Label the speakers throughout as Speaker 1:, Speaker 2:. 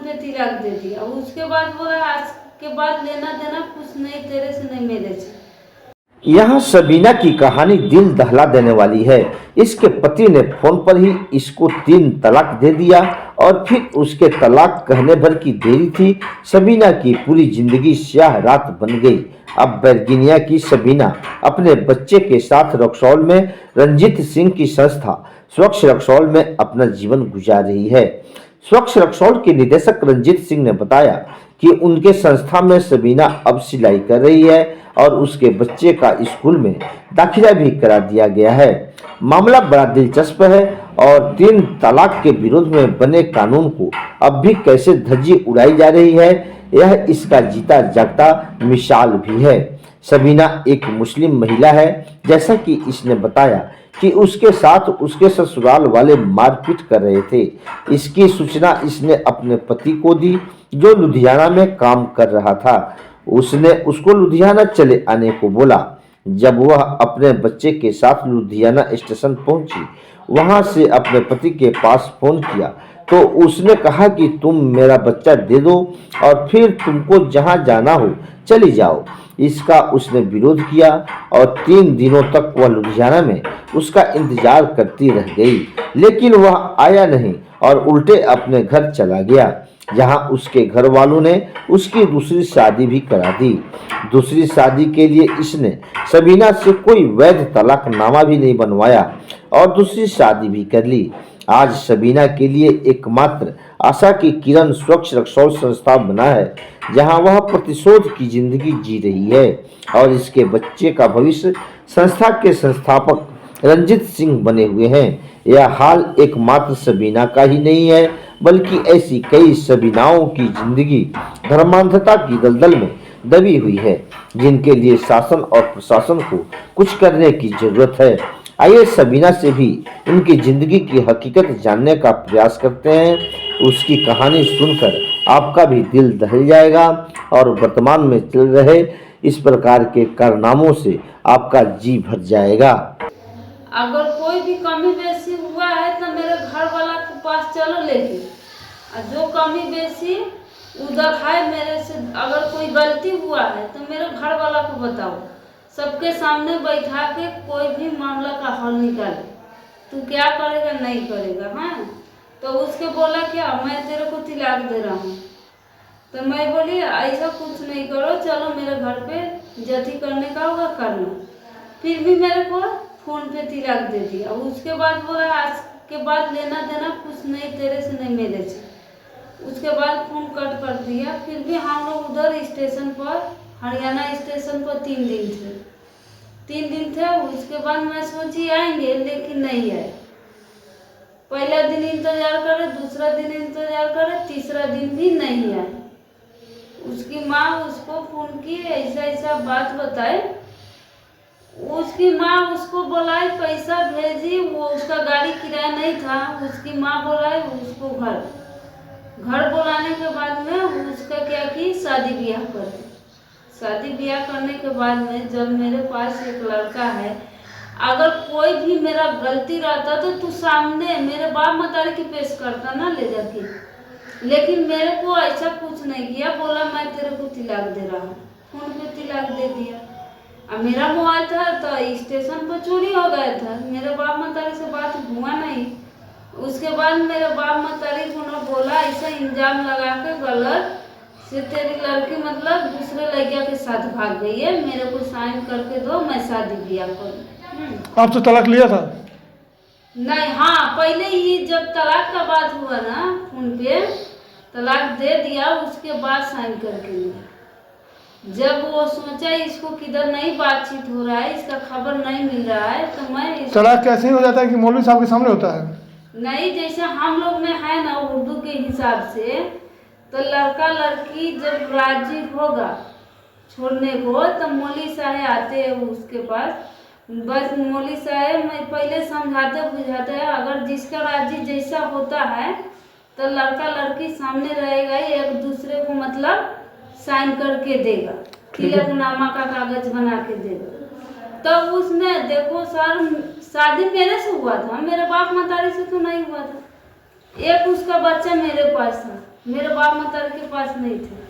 Speaker 1: पे तिलक दे दिया। उसके बाद बोला आज के बाद लेना देना कुछ नहीं, तेरे से नहीं मेरे से।
Speaker 2: यहाँ सबीना की कहानी दिल दहला देने वाली है। इसके पति ने फोन पर ही इसको 3 तलाक दे दिया और फिर उसके तलाक कहने भर की देरी थी। सबीना की पूरी जिंदगी स्याह रात बन गई। अब वर्जीनिया की सबीना अपने बच्चे के साथ रक्सौल में रंजीत सिंह की संस्था स्वच्छ रक्सौल में अपना जीवन गुजार रही है। स्वच्छ रक्सौल के निदेशक रंजीत सिंह ने बताया कि उनके संस्था में सबीना अब सिलाई कर रही है और उसके बच्चे का स्कूल में दाखिला भी करा दिया गया है। मामला बड़ा दिलचस्प है और 3 तलाक के विरोध में बने कानून को अब भी कैसे धज्जी उड़ाई जा रही है, यह इसका जीता जागता मिसाल भी है। सबीना एक मुस्लिम महिला है। जैसा कि इसने बताया कि उसके साथ उसके ससुराल वाले मारपीट कर रहे थे। इसकी सूचना इसने अपने पति को दी जो लुधियाना में काम कर रहा था। उसने उसको लुधियाना चले आने को बोला। जब वह अपने बच्चे के साथ लुधियाना स्टेशन पहुंची, वहां से अपने पति के पास फोन किया तो उसने कहा कि तुम मेरा बच्चा दे दो और फिर तुमको जहां जाना हो चली जाओ। इसका उसने विरोध किया और 3 दिनों तक वह लुधियाना में उसका इंतजार करती रह गई, लेकिन वह आया नहीं और उल्टे अपने घर चला गया, जहां उसके घर वालों ने उसकी दूसरी शादी भी करा दी। दूसरी शादी के लिए इसने सबीना से कोई वैध तलाकनामा भी नहीं बनवाया और दूसरी शादी भी कर ली। आज सबीना के लिए एकमात्र आशा की किरण स्वच्छ रक्सौल संस्था बना है, जहां वह प्रतिशोध की जिंदगी जी रही है और इसके बच्चे का भविष्य संस्था के संस्थापक रंजीत सिंह बने हुए हैं। यह हाल एकमात्र सबीना का ही नहीं है, बल्कि ऐसी कई सबीनाओं की जिंदगी धर्मांधता की दलदल में दबी हुई है, जिनके लिए शासन और प्रशासन को कुछ करने की जरूरत है। आइए सबीना से भी उनकी जिंदगी की हकीकत जानने का प्रयास करते हैं। उसकी कहानी सुनकर आपका भी दिल दहल जाएगा और वर्तमान में चल रहे इस प्रकार के कारनामों से आपका जी भर जाएगा।
Speaker 1: अगर कोई भी कमी बेसी हुआ है तो मेरे घर वाला के पास चलो लेके, और जो कमी बेसी उधर है मेरे से, अगर कोई गलती हुआ है तो मेरे घर वाला को बताओ, सबके सामने बैठा के कोई भी मामला का हल निकाले। तू क्या करेगा नहीं करेगा। हाँ, तो उसके बोला क्या मैं तेरे को तिलाक दे रहा हूँ। तो मैं बोली ऐसा कुछ नहीं करो, चलो मेरे घर पे जति करने का होगा करना। फिर भी मेरे को फोन पे तिलक दे दिया। उसके बाद बोला आज के बाद लेना देना कुछ नहीं, तेरे से नहीं मेरे से। उसके बाद फोन कट कर दिया। फिर भी हम लोग उधर स्टेशन पर, हरियाणा स्टेशन पर 3 दिन थे। 3 दिन थे। उसके बाद मैं सोची आएंगे, लेकिन नहीं आए। पहला दिन इंतजार करे, दूसरा दिन इंतजार करे, तीसरा दिन भी नहीं आए। उसकी माँ उसको फोन की, ऐसा ऐसा बात बताए। उसकी माँ उसको बोलाई, पैसा भेजी, वो उसका गाड़ी किराया नहीं था। उसकी माँ बोलाई उसको घर बुलाने के बाद में उसका क्या की शादी ब्याह कर दी। शादी ब्याह करने के बाद में जब मेरे पास एक लड़का है, अगर कोई भी मेरा गलती रहता तो तू सामने मेरे बाप मतारी की पेश करता ना ले जाके, लेकिन मेरे को ऐसा कुछ नहीं किया। बोला मैं तेरे को तिलक दे रहा हूँ, फोन पे तिलक दे दिया। अब मेरा मोबाइल था तो स्टेशन पर चोरी हो गया था, मेरे बाप मतारी से बात हुआ नहीं। उसके बाद मेरे बाप मतारी को बोला ऐसा इंजाम लगा के गलत से तेरी लड़की मतलब दूसरे लड़किया के साथ भाग गई है, मेरे को साइन करके दो, मैं शादी ब्याह करूँ।
Speaker 3: आप तो तलाक लिया था?
Speaker 1: नहीं, हाँ पहले ही जब तलाक का बात हुआ ना, फोन पे तलाक दे दिया, उसके बाद साइन करके लिया। जब वो सोचा इसको किधर नहीं बातचीत हो रहा है, इसका खबर नहीं मिल रहा है, तो मैं
Speaker 3: तलाक कैसे हो जाता है कि मौलवी साहब के सामने होता है?
Speaker 1: नहीं, जैसे हम लोग में है ना उर्दू के हिसाब से, तो लड़का लड़की जब राजी होगा छोड़ने को तो मौलवी साहब आते हैं उसके पास। बस मौलवी साहब मैं पहले समझाते बुझाते हैं, अगर जिसका राजी जैसा होता है तो लड़का लड़की सामने रहेगा, एक दूसरे को मतलब साइन करके देगा, तिलकनामा का कागज बना के देगा। तो उसमें देखो सर, शादी मेरे से हुआ था, मेरे बाप मतारी से तो नहीं हुआ था। एक उसका बच्चा मेरे पास था, मेरे बाप माता के पास नहीं थे।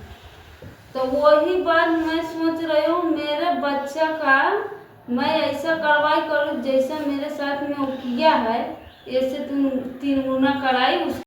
Speaker 1: तो वही बात मैं सोच रही हूँ, मेरे बच्चा का मैं ऐसा कार्रवाई करूँ जैसा मेरे साथ में वो किया है, ऐसे 3 गुना कराई।